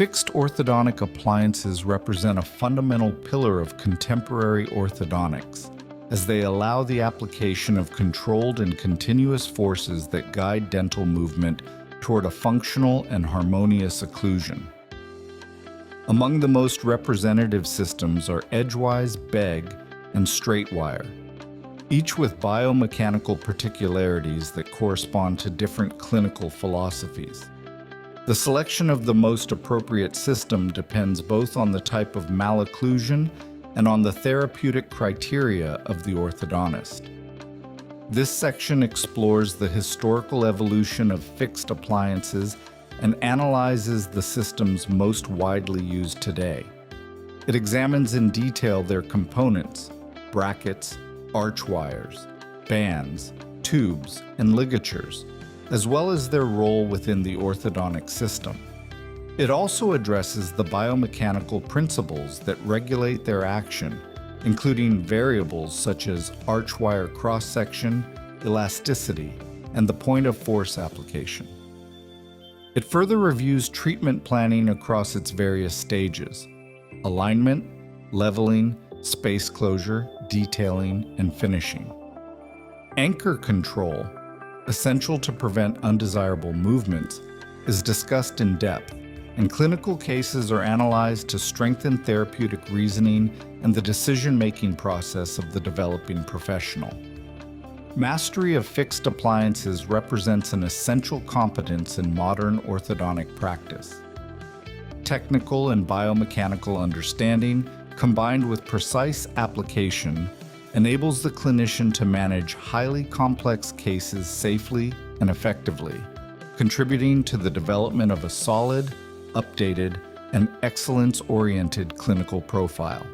Fixed orthodontic appliances represent a fundamental pillar of contemporary orthodontics, as they allow the application of controlled and continuous forces that guide dental movement toward a functional and harmonious occlusion. Among the most representative systems are Edgewise, Begg, and Straight Wire, each with biomechanical particularities that correspond to different clinical philosophies. The selection of the most appropriate system depends both on the type of malocclusion and on the therapeutic criteria of the orthodontist. This section explores the historical evolution of fixed appliances and analyzes the systems most widely used today. It examines in detail their components, brackets, arch wires, bands, tubes, and ligatures, as well as their role within the orthodontic system. It also addresses the biomechanical principles that regulate their action, including variables such as arch wire cross-section, elasticity, and the point of force application. It further reviews treatment planning across its various stages: alignment, leveling, space closure, detailing, and finishing. Anchor control, essential to prevent undesirable movements, is discussed in depth, and clinical cases are analyzed to strengthen therapeutic reasoning and the decision-making process of the developing professional. Mastery of fixed appliances represents an essential competence in modern orthodontic practice. Technical and biomechanical understanding, combined with precise application, enables the clinician to manage highly complex cases safely and effectively, contributing to the development of a solid, updated, and excellence-oriented clinical profile.